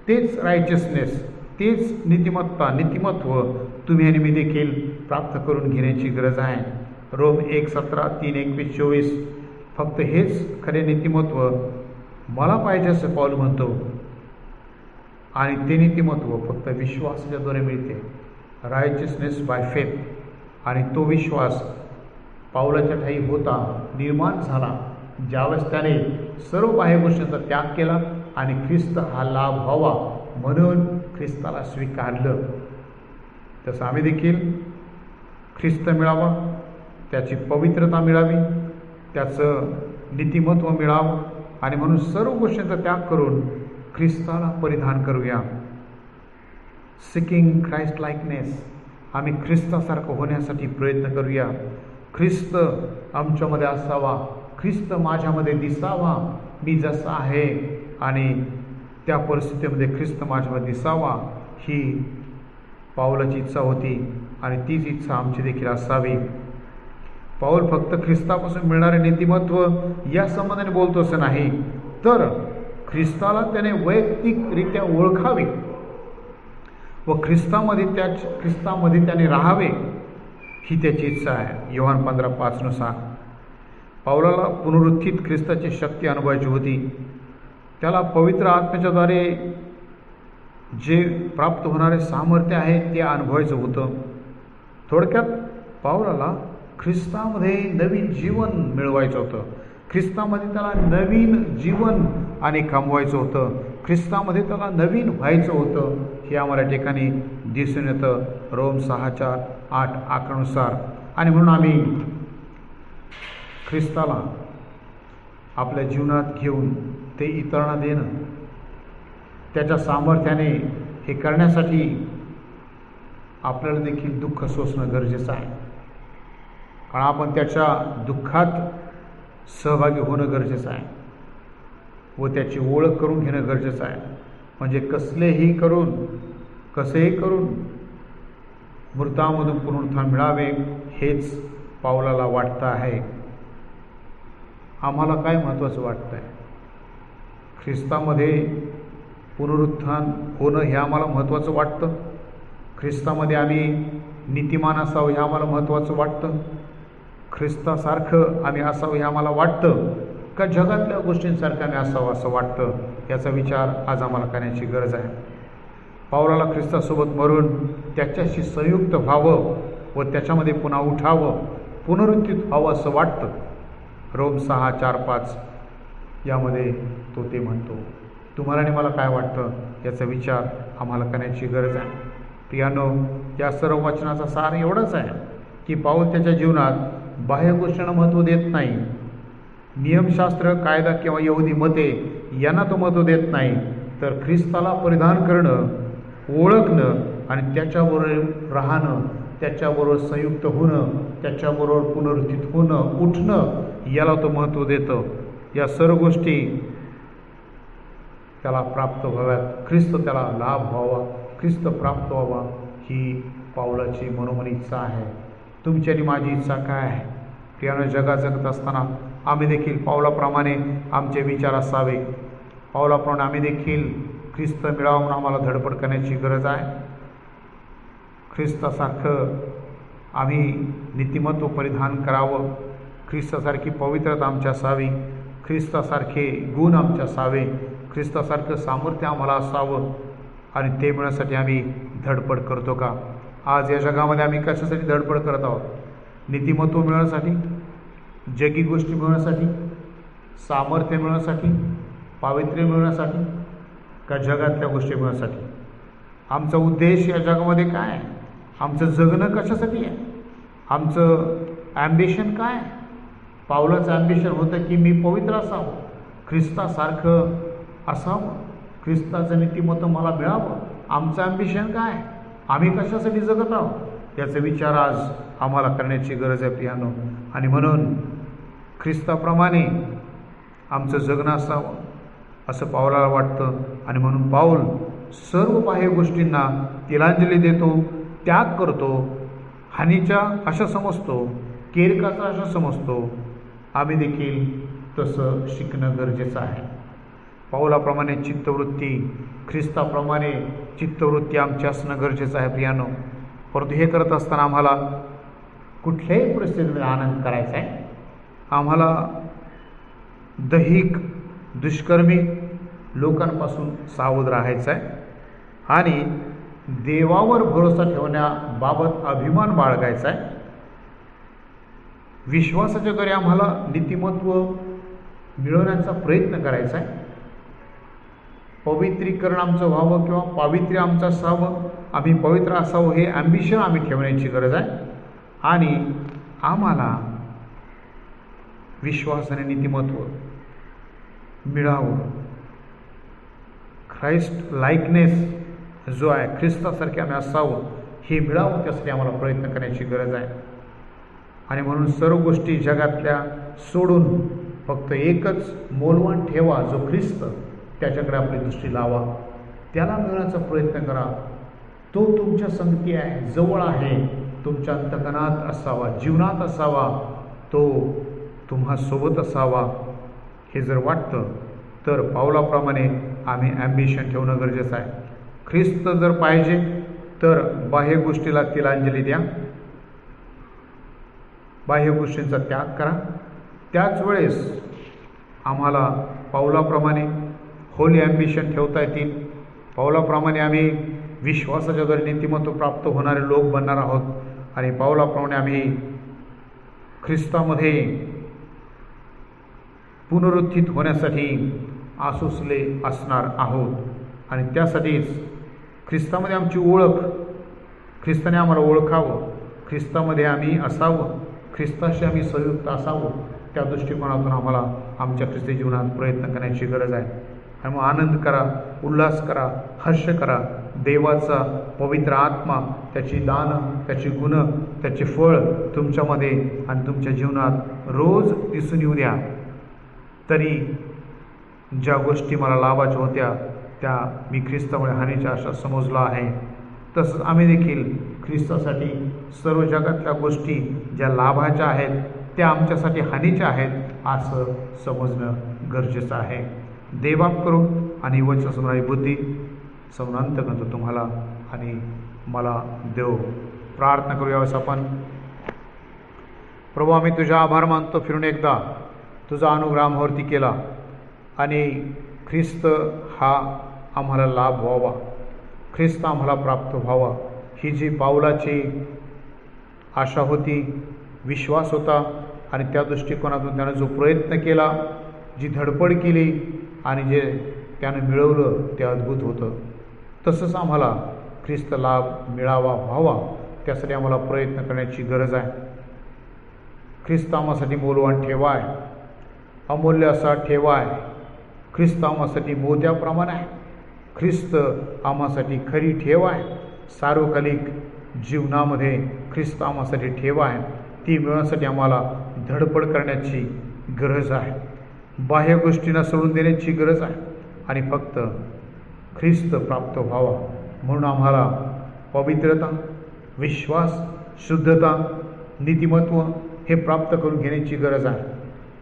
तेच रायचियसनेस, तेच नीतिमत्व तुम्ही आणि मी देखील प्राप्त करून घेण्याची गरज आहे. रोम 1:17, 3:21-24 फक्त हेच खरे नीतिमत्व मला पाहिजे असं पाऊल म्हणतो. आणि ते नीतिमत्व फक्त विश्वासाच्याद्वारे मिळते, रायचियसनेस बाय फेथ. आणि तो विश्वास पाऊलाच्या ठायी होता, निर्माण झाला ज्यावेळेस त्याने सर्व बाह्य गोष्टींचा त्याग केला आणि ख्रिस्त हा लाभ व्हावा म्हणून ख्रिस्ताला स्वीकारलं. तसं आम्ही देखील ख्रिस्त मिळावा, त्याची पवित्रता मिळावी, त्याचं नीतिमत्व मिळावं आणि म्हणून सर्व गोष्टींचा त्याग करून ख्रिस्ताला परिधान करूया. सिकिंग ख्राइस्ट लाइकनेस, आम्ही ख्रिस्तासारखं होण्यासाठी प्रयत्न करूया. ख्रिस्त आमच्यामध्ये असावा, ख्रिस्त माझ्यामध्ये दिसावा, मी जसा आहे आणि त्या परिस्थितीमध्ये ख्रिस्त माझ्यामध्ये दिसावा ही पाऊलाची इच्छा होती. आणि तीच इच्छा आमची देखील असावी. पाऊल फक्त ख्रिस्तापासून मिळणारे नीतिमत्व या संबंधाने बोलतो असं नाही, तर ख्रिस्ताला त्याने वैयक्तिकरित्या ओळखावे व ख्रिस्तामध्ये त्याने राहावे ही त्याची इच्छा आहे. योहान 15:5 नुसार पाऊलाला पुनरुत्थित ख्रिस्ताची शक्ती अनुभवायची होती. त्याला पवित्र आत्म्याच्याद्वारे जे प्राप्त होणारे सामर्थ्य आहे ते अनुभवायचं होतं. थोडक्यात पाऊलाला ख्रिस्तामध्ये नवीन जीवन मिळवायचं होतं. ख्रिस्तामध्ये त्याला नवीन जीवन आणि कमवायचं होतं. ख्रिस्तामध्ये त्याला नवीन व्हायचं होतं. हे आम्हाला ठिकाणी दिसून येतं रोम 6:8 नुसार. आणि म्हणून आम्ही ख्रिस्ताला आपल्या जीवनात घेऊन ते इतरांना देणं, त्याच्या सामर्थ्याने हे करण्यासाठी आपल्याला देखील दुःख सोसणं गरजेचं आहे. कारण आपण त्याच्या दुःखात सहभागी होणं गरजेचं आहे व त्याची ओळख करून घेणं गरजेचं आहे. म्हणजे कसेही करून मृतामधून पुनरुत्थान मिळावे हेच पाऊलाला वाटतं आहे. आम्हाला काय महत्त्वाचं वाटतं आहे? ख्रिस्तामध्ये पुनरुत्थान होणं हे आम्हाला महत्त्वाचं वाटतं. ख्रिस्तामध्ये आम्ही नीतिमान असावं हे आम्हाला महत्त्वाचं वाटतं. ख्रिस्तासारखं आम्ही असावं हे आम्हाला वाटतं का जगातल्या गोष्टींसारखं आम्ही असावं असं वाटतं? याचा विचार आज आम्हाला करण्याची गरज आहे. पाऊलाला ख्रिस्तासोबत मरून त्याच्याशी संयुक्त व्हावं व त्याच्यामध्ये पुन्हा उठावं, पुनरुत्थित व्हावं असं वाटतं. रोम 6:4-5 यामध्ये तो ते म्हणतो. तुम्हाला आणि मला काय वाटतं याचा विचार आम्हाला करण्याची गरज आहे. प्रियानो, या सर्व वचनाचा सार एवढाच आहे की पाऊल त्याच्या जीवनात बाह्य गोष्टींना महत्त्व देत नाही. नियमशास्त्र, कायदा किंवा यहुदी मते यांना तो महत्त्व देत नाही, तर ख्रिस्ताला परिधान करणं, ओळखणं आणि त्याच्याबरोबर राहणं, त्याच्याबरोबर संयुक्त होणं, त्याच्याबरोबर पुनरुत्थित होणं, उठणं याला तो महत्त्व देतो. या सर्व गोष्टी त्याला प्राप्त व्हाव्यात, ख्रिस्त त्याला लाभ व्हावा, ख्रिस्त प्राप्त व्हावा ही पाऊलाची मनोमनी इच्छा आहे. तुमची आणि माझी इच्छा काय आहे? प्रियानं, जगात जगत असताना आम्ही देखील पाऊलाप्रमाणे आमचे विचार असावे. पाऊलाप्रमाणे आम्ही देखील ख्रिस्त मिळावं म्हणून आम्हाला धडपड करण्याची गरज आहे. ख्रिस्तासारखं आम्ही नीतिमत्व परिधान करावं, ख्रिस्तासारखी पवित्रता आमच्या असावी, ख्रिस्तासारखे गुण आमच्या असावे, ख्रिस्तासारखं सामर्थ्य आम्हाला असावं. आणि ते मिळण्यासाठी आम्ही धडपड करतो का? आज या जगामध्ये आम्ही कशासाठी धडपड करत आहोत? नीतिमत्व मिळवण्यासाठी, जगी गोष्टी मिळवण्यासाठी, सामर्थ्य मिळवण्यासाठी, पावित्र्य मिळवण्यासाठी का जगातल्या गोष्टी मिळवण्यासाठी? आमचा उद्देश या जगामध्ये काय आहे? आमचं जगणं कशासाठी आहे? आमचं ॲम्बिशन काय आहे? पाऊलाचं ॲम्बिशन होतं की मी पवित्र असावं, ख्रिस्तासारखं असावं, ख्रिस्ताचं नीतिमत्व मला मिळावं. आमचं ॲम्बिशन काय आहे? आम्ही कशासाठी जगत आहोत याचा विचार आज आम्हाला करण्याची गरज आहे प्रियानो. आणि म्हणून ख्रिस्ताप्रमाणे आमचं जगणं असावं असं पाऊलाला वाटतं. आणि म्हणून पाऊल सर्व बाह्य गोष्टींना तिलांजली देतो, त्याग करतो, हानीच्या अशा समजतो, केरकाचा अशा समजतो. आम्ही देखील तसं शिकणं गरजेचं आहे. पाऊलाप्रमाणे चित्तवृत्ती, ख्रिस्ताप्रमाणे चित्तवृत्ती आमची असणं गरजेचं आहे प्रियानो. परंतु हे करत असताना आम्हाला कुठल्याही परिस्थितीमध्ये आनंद करायचा आहे. आम्हाला दैहिक दुष्कर्मी लोकांपासून सावध राहायचं आहे आणि देवावर भरोसा ठेवण्याबाबत अभिमान बाळगायचा आहे. विश्वासाच्या द्वारे आम्हाला नीतिमत्व मिळवण्याचा प्रयत्न करायचा आहे. पवित्रीकरण आमचं व्हावं किंवा पावित्र्य आमचं असावं, आम्ही पवित्र असावं हे ॲम्बिशन आम्ही ठेवण्याची गरज आहे. आणि आम्हाला विश्वासाने नीतिमत्व मिळावं, ख्राइस्ट लाईकनेस जो आहे, ख्रिस्तासारखे आम्ही असावं हे मिळावं, त्यासाठी आम्हाला प्रयत्न करण्याची गरज आहे. आणि म्हणून सर्व गोष्टी जगातल्या सोडून फक्त एकच मोलवान ठेवा जो ख्रिस्त, त्याच्याकडे आपली दृष्टी लावा, त्याला मिळवण्याचा प्रयत्न करा. तो तुमच्या संगती आहे, जवळ आहे. तुमच्या अंतकणात असावा, जीवनात असावा, तो तुम्हासोबत असावा. हे जर वाटतं तर पावलाप्रमाणे आम्ही ॲम्बिशन ठेवणं गरजेचं आहे. ख्रिस्त जर पाहिजे तर बाह्य गोष्टीला तिलांजली द्या, बाह्य गोष्टींचा त्याग करा. त्याच वेळेस आम्हाला पावलाप्रमाणे होली ॲम्बिशन ठेवता येतील. पावलाप्रमाणे आम्ही विश्वासाच्या द्वारे नीतिमत्व प्राप्त होणारे लोक बनणार आहोत आणि पावलाप्रमाणे आम्ही ख्रिस्तामध्ये पुनरुत्थित होण्यासाठी आसुसले असणार आहोत. आणि त्यासाठीच ख्रिस्तामध्ये आमची ओळख, ख्रिस्ताने आम्हाला ओळखावं, ख्रिस्तामध्ये आम्ही असावं, ख्रिस्ताशी आम्ही संयुक्त असावं, त्या दृष्टिकोनातून आम्हाला आमच्या ख्रिस्ती जीवनात प्रयत्न करण्याची गरज आहे. आणि मग आनंद करा, उल्हास करा, हर्ष करा. देवाचा पवित्र आत्मा, त्याची दानं, त्याची गुणं, त्याचे फळ तुमच्यामध्ये आणि तुमच्या जीवनात रोज दिसून येऊ द्या. तरी ज्या गोष्टी मला लाभाच्या होत्या त्या मी ख्रिस्तामुळे हानीच्या अशा समजला आहे. तसंच आम्ही देखील ख्रिस्तासाठी सर्व जगातल्या गोष्टी ज्या लाभाच्या आहेत त्या आमच्यासाठी हानीच्या आहेत असं समजणं गरजेचं आहे. देवाप करू आणि वचन समजणारी बुद्धी समनांत करतो तुम्हाला आणि मला देव. प्रार्थना करू. यावेळेस आपण प्रभू आम्ही तुझा आभार मानतो, फिरून एकदा तुझा अनुग्रह आम्हावरती केला आणि ख्रिस्त हा आम्हाला लाभ व्हावा, ख्रिस्त आम्हाला प्राप्त व्हावा, ही जी पावलाची आशा होती, विश्वास होता आणि त्या दृष्टिकोनातून त्यानं जो प्रयत्न केला, जी धडपड केली आणि जे त्यानं मिळवलं ते अद्भुत होतं. तसंच आम्हाला ख्रिस्त लाभ मिळावा, व्हावा, त्यासाठी आम्हाला प्रयत्न करण्याची गरज आहे. ख्रिस्त आम्हासाठी मौल्यवान ठेवा आहे, अमूल्य असा ठेवा आहे. ख्रिस्त आम्हासाठी मोत्याप्रमाणे आहे. ख्रिस्त आम्हासाठी खरी ठेवा आहे. सार्वकालिक जीवनामध्ये ख्रिस्त आम्हासाठी ठेवा आहे. ती मिळवण्यासाठी आम्हाला धडपड करण्याची गरज आहे. बाह्य गोष्टींना सोडून देण्याची गरज आहे आणि फक्त ख्रिस्त प्राप्त व्हावा म्हणून आम्हाला पवित्रता, विश्वास, शुद्धता, नीतिमत्व हे प्राप्त करून घेण्याची गरज आहे.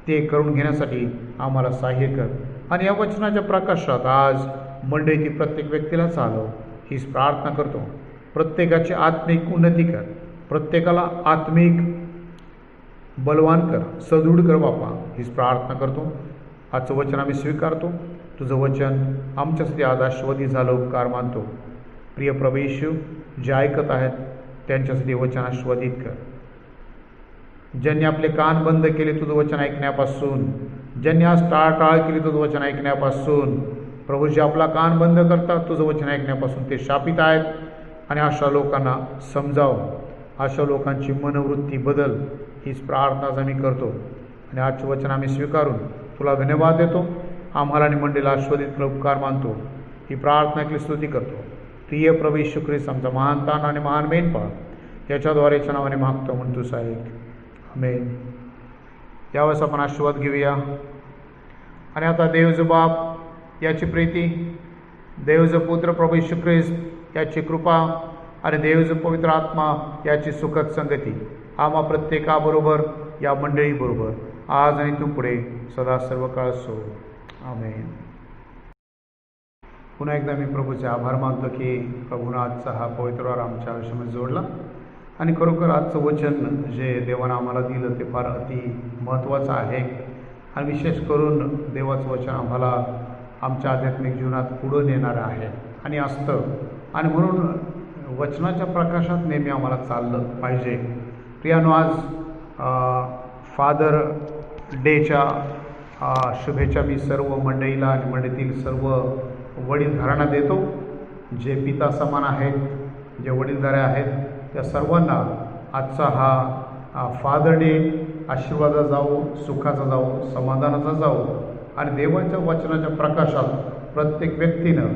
ते करून घेण्यासाठी आम्हाला सहाय्य कर आणि या वचनाच्या प्रकाशात आज मंडळीतील प्रत्येक व्यक्तीला चालव हीच प्रार्थना करतो. प्रत्येकाची आत्मिक उन्नती कर, प्रत्येकाला आत्मिक बलवान कर, सदृढ कर बापा, हीच प्रार्थना करतो. आजचं वचन आम्ही स्वीकारतो. तुझं वचन आमच्यासाठी आज आशीर्वादी झालं उपकार मानतो. प्रिय प्रभू येशू, जे ऐकत आहेत त्यांच्यासाठी वचन आशीर्वादित कर. ज्यांनी आपले कान बंद केले तुझं वचन ऐकण्यापासून, ज्यांनी आज टाळटाळ केली तुझं वचन ऐकण्यापासून, प्रभू जे आपला कान बंद करतात तुझं वचन ऐकण्यापासून ते शापित आहेत. आणि अशा लोकांना समजाव, अशा लोकांची मनोवृत्ती बदल, हीच प्रार्थना आम्ही करतो. आणि आजचे वचन आम्ही स्वीकारून तुला धन्यवाद देतो. आम्हाला आणि मंडळीला आशीर्वादित कर उपकार मानतो. ही प्रार्थना केली स्तुती करतो. प्रिय प्रभू येशू ख्रिस्त आमचा महान ताण आणि महान मेनपाळ याच्याद्वारे नावाने मागतो म्हणतो साहेब, आमेन. यावेळेस आपण आशीर्वाद घेऊया. आणि आता देवजो बाप याची प्रीती, देवजो पुत्र प्रभू येशू ख्रिस्त याची कृपा आणि देवजो पवित्र आत्मा याची सुखद संगती आम्हा प्रत्येकाबरोबर, या मंडळीबरोबर आज आणि तू पुढे सदा सर्व काळ असो. आमेन. पुन्हा एकदा मी प्रभूचे आभार मानतो की प्रभूनं आजचा हा पवित्र वार आमच्या आयुष्यामध्ये जोडला. आणि खरोखर आजचं वचन जे देवानं आम्हाला दिलं ते फार अति महत्त्वाचं आहे. आणि विशेष करून देवाचं वचन आम्हाला आमच्या आध्यात्मिक जीवनात पुढं नेणारं आहे आणि असतं. आणि म्हणून वचनाच्या प्रकाशात नेहमी आम्हाला चाललं पाहिजे. प्रियानो, आज फादर डेच्या शुभेच्छा मी सर्व मंडळीला आणि मंडळीतील सर्व वडीलधाऱ्यांना देतो. जे पिता समान आहेत, जे वडीलधारे आहेत, त्या सर्वांना आजचा हा फादर डे आशीर्वादाचा जाऊ, सुखाचा जाऊ, समाधानाचा जाऊ. आणि देवाच्या वचनाच्या प्रकाशात प्रत्येक व्यक्तीनं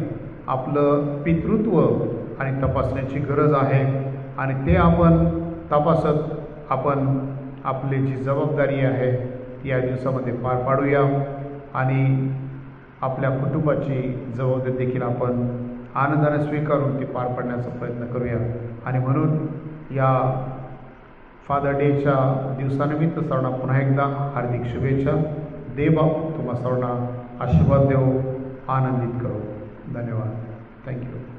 आपलं पितृत्व आणि तपासण्याची गरज आहे. आणि ते आपण तपासत आपण आपली जी जबाबदारी आहे ती या दिवसामध्ये पार पाडूया. आणि आपल्या कुटुंबाची जबाबदारी देखील आपण आनंदाने स्वीकारून ती पार पाडण्याचा प्रयत्न करूया. आणि म्हणून या फादर डेच्या दिवसानिमित्त सर्वांना पुन्हा एकदा हार्दिक शुभेच्छा. देवबाप तुम्हा सर्वांना आशीर्वाद देव, आनंदित करो. धन्यवाद. थँक्यू.